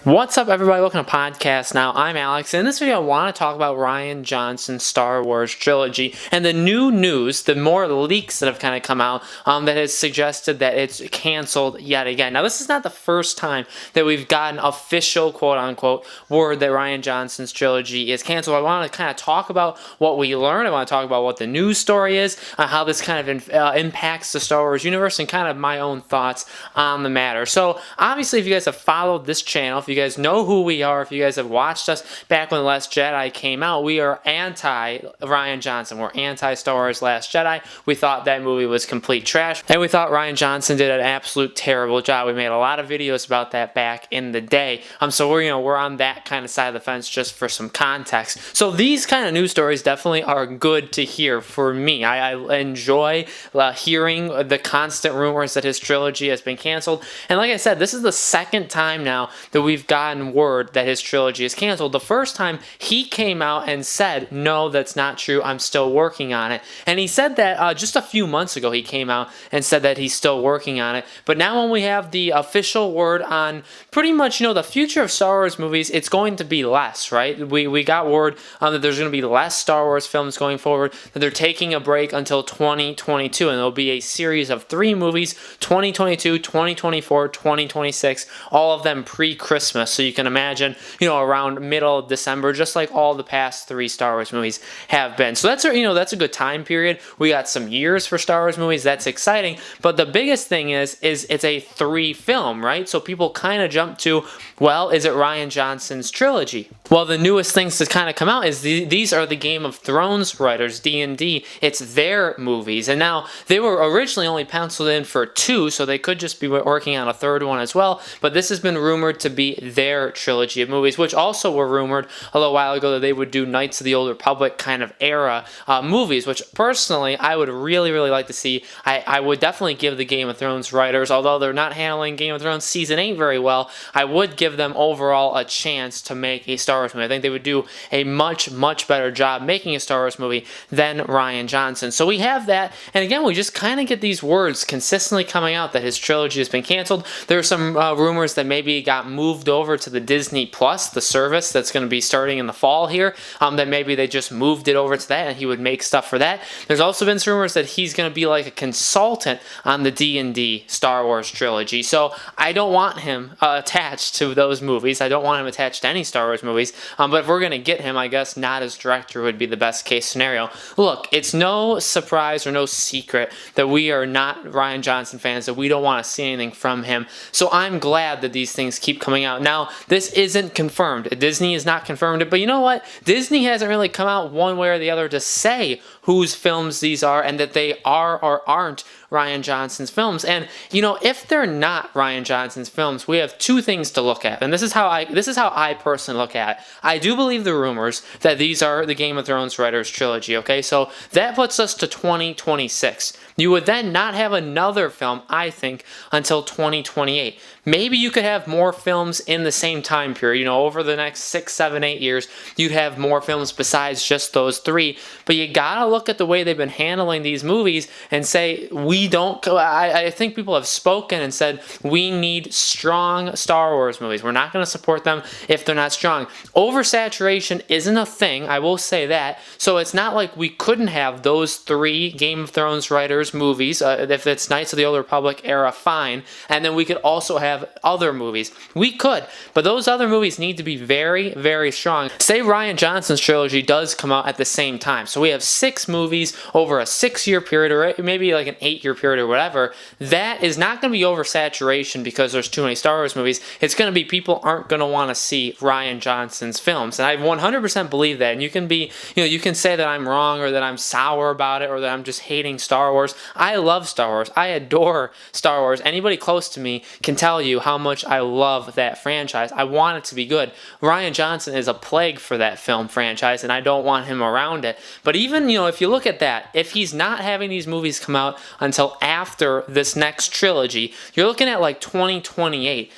What's up, everybody? Welcome to Podcast Now. I'm Alex, and in this video I want to talk about Rian Johnson's Star Wars trilogy and the new news, the more leaks that have kind of come out that has suggested that it's canceled yet again. Now, this is not the first time that we've gotten official, quote-unquote, word that Rian Johnson's trilogy is canceled. I want to kind of talk about what we learned. I want to talk about what the news story is, how this kind of impacts the Star Wars universe, and kind of my own thoughts on the matter. So, obviously, if you guys have followed this channel, if you guys know who we are, if you guys have watched us back when The Last Jedi came out, we are anti-Rian Johnson. We're anti-Star Wars Last Jedi. We thought that movie was complete trash, and we thought Rian Johnson did an absolute terrible job. We made a lot of videos about that back in the day. So we're on that kind of side of the fence just for some context. So these kind of news stories definitely are good to hear for me. I enjoy hearing the constant rumors that his trilogy has been canceled. And like I said, this is the second time now that we've gotten word that his trilogy is canceled. The first time he came out and said, no, that's not true, I'm still working on it. And he said that just a few months ago he came out and said that he's still working on it. But now when we have the official word on pretty much, the future of Star Wars movies, it's going to be less, right? We got word that there's going to be less Star Wars films going forward, that they're taking a break until 2022, and there'll be a series of 3 movies, 2022, 2024, 2026, all of them pre-Christmas. So you can imagine, around middle of December, just like all the past 3 Star Wars movies have been. So that's a good time period. We got some years for Star Wars movies. That's exciting. But the biggest thing is it's a 3 film, right? So people kind of jump to, well, is it Rian Johnson's trilogy? Well, the newest things to kind of come out is these are the Game of Thrones writers, D&D. It's their movies. And now they were originally only penciled in for 2, so they could just be working on a 3rd one as well. But this has been rumored to be their trilogy of movies, which also were rumored a little while ago that they would do Knights of the Old Republic kind of era movies, which personally I would really, really like to see. I would definitely give the Game of Thrones writers, although they're not handling Game of Thrones Season 8 very well, I would give them overall a chance to make a Star Wars movie. I think they would do a much, much better job making a Star Wars movie than Rian Johnson. So we have that, and again, we just kind of get these words consistently coming out that his trilogy has been canceled. There are some rumors that maybe it got moved over to the Disney Plus, the service that's going to be starting in the fall here, that maybe they just moved it over to that and he would make stuff for that. There's also been some rumors that he's going to be like a consultant on the D&D Star Wars trilogy. So I don't want him attached to those movies. I don't want him attached to any Star Wars movies. But if we're going to get him, I guess not as director would be the best case scenario. Look, it's no surprise or no secret that we are not Rian Johnson fans, that we don't want to see anything from him. So I'm glad that these things keep coming out. Now, this isn't confirmed. Disney has not confirmed it, but you know what? Disney hasn't really come out one way or the other to say whose films these are and that they are or aren't Rian Johnson's films. And if they're not Rian Johnson's films, we have 2 things to look at. And this is how I personally look at it. I do believe the rumors that these are the Game of Thrones writers trilogy, okay? So that puts us to 2026. You would then not have another film, I think, until 2028. Maybe you could have more films in the same time period. Over the next 6, 7, 8 years, you'd have more films besides just those 3. But you gotta look at the way they've been handling these movies and say, I think people have spoken and said, we need strong Star Wars movies. We're not going to support them if they're not strong. Oversaturation isn't a thing, I will say that. So it's not like we couldn't have those 3 Game of Thrones writers movies. If it's Knights of the Old Republic era, fine. And then we could also have other movies. We could, but those other movies need to be very, very strong. Say Rian Johnson's trilogy does come out at the same time. So we have 6 movies over a 6-year period, or maybe like an 8-year period or whatever. That is not going to be oversaturation because there's too many Star Wars movies. It's going to be people aren't going to want to see Rian Johnson's films. And I 100% believe that. And you can be, you can say that I'm wrong or that I'm sour about it or that I'm just hating Star Wars. I love Star Wars. I adore Star Wars. Anybody close to me can tell you how much I love that franchise. I want it to be good. Rian Johnson is a plague for that film franchise, and I don't want him around it. But even, if you look at that, if he's not having these movies come out until until after this next trilogy. You're looking at like 2028.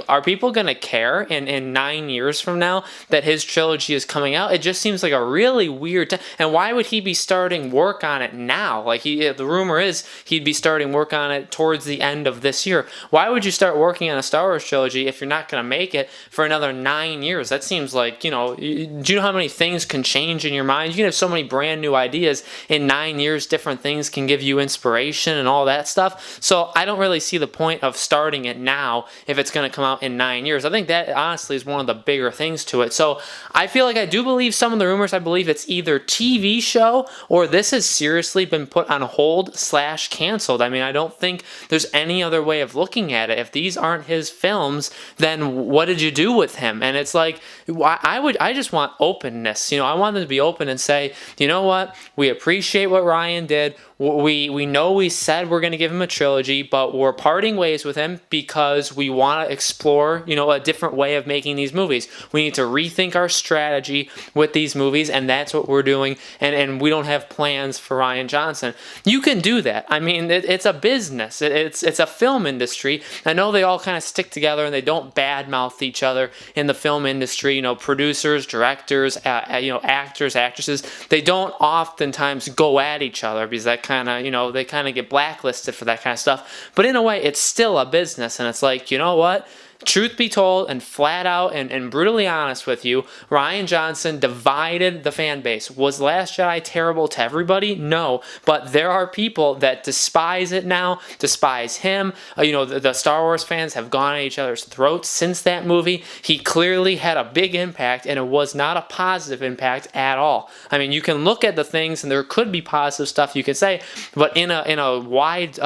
Are people gonna care in 9 years from now that his trilogy is coming out? It just seems like a really weird time. And why would he be starting work on it now? Like the rumor is he'd be starting work on it towards the end of this year. Why would you start working on a Star Wars trilogy if you're not gonna make it for another 9 years? That seems like, do you know how many things can change in your mind? You can have so many brand new ideas in 9 years. Different things can give you inspiration and all that stuff. So I don't really see the point of starting it now if it's going to come out in 9 years. I think that honestly is one of the bigger things to it. So I feel like I do believe some of the rumors. I believe it's either TV show or this has seriously been put on hold / canceled. I mean, I don't think there's any other way of looking at it. If these aren't his films, then what did you do with him? And it's like, I just want openness. I want them to be open and say, you know what, we appreciate what Rian did. We know we said we're going to give him a trilogy, but we're parting ways with him because we want to explore, a different way of making these movies. We need to rethink our strategy with these movies, and that's what we're doing, and we don't have plans for Rian Johnson. You can do that. I mean, it's a business. It's a film industry. I know they all kind of stick together and they don't badmouth each other in the film industry. Producers, directors, actors, actresses, they don't oftentimes go at each other because that kind of, they kind of get blacklisted for that kind of stuff. But in a way, it's still a business, and it's like, you know what? Truth be told, and flat out and brutally honest with you, Rian Johnson divided the fan base. Was Last Jedi terrible to everybody? No. But there are people that despise it now, despise him. The Star Wars fans have gone at each other's throats since that movie. He clearly had a big impact, and it was not a positive impact at all. I mean, you can look at the things, and there could be positive stuff you could say, but in a wide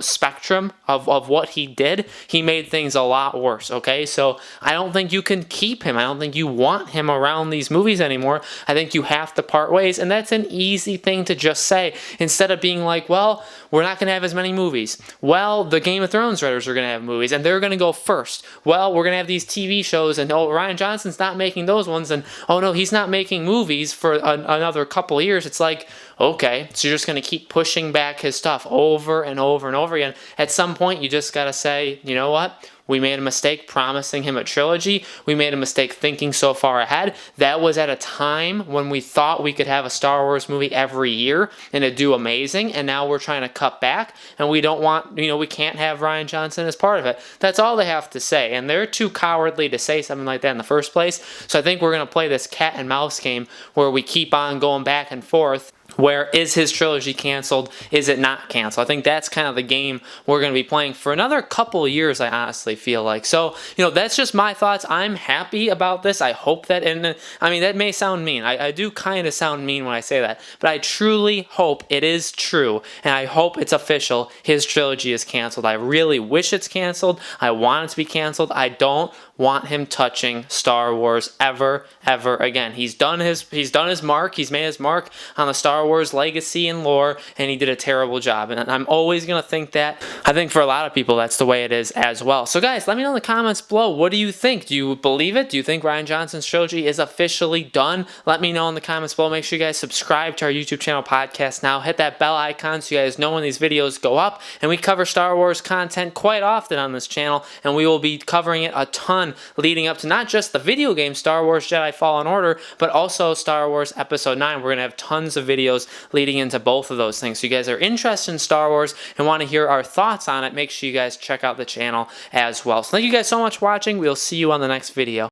spectrum of what he did, he made things a lot worse. Okay, so I don't think you can keep him. I don't think you want him around these movies anymore. I think you have to part ways, and that's an easy thing to just say instead of being like, well, we're not going to have as many movies. Well, the Game of Thrones writers are going to have movies, and they're going to go first. Well, we're going to have these TV shows, and Rian Johnson's not making those ones, and no, he's not making movies for another couple of years. It's like, okay, so you're just going to keep pushing back his stuff over and over and over again. At some point, you just got to say, you know what? We made a mistake promising him a trilogy. We made a mistake thinking so far ahead. That was at a time when we thought we could have a Star Wars movie every year and it'd do amazing. And now we're trying to cut back, and we don't want, we can't have Rian Johnson as part of it. That's all they have to say. And they're too cowardly to say something like that in the first place. So I think we're going to play this cat and mouse game where we keep on going back and forth. Where is his trilogy canceled? Is it not canceled? I think that's kind of the game we're going to be playing for another couple of years, I honestly feel like. So, that's just my thoughts. I'm happy about this. I hope that, and I mean, that may sound mean. I do kind of sound mean when I say that, but I truly hope it is true, and I hope it's official. His trilogy is canceled. I really wish it's canceled. I want it to be canceled. I don't want him touching Star Wars ever again. He's done his mark. He's made his mark on the Star Wars legacy and lore, and he did a terrible job. And I'm always going to think that. I think for a lot of people, that's the way it is as well. So guys, let me know in the comments below. What do you think? Do you believe it? Do you think Rian Johnson's trilogy is officially done? Let me know in the comments below. Make sure you guys subscribe to our YouTube channel, Podcast Now. Hit that bell icon so you guys know when these videos go up. And we cover Star Wars content quite often on this channel, and we will be covering it a ton leading up to not just the video game Star Wars Jedi Fallen Order, but also Star Wars Episode 9. We're going to have tons of videos leading into both of those things. So you guys are interested in Star Wars and want to hear our thoughts on it, make sure you guys check out the channel as well. So thank you guys so much for watching. We'll see you on the next video.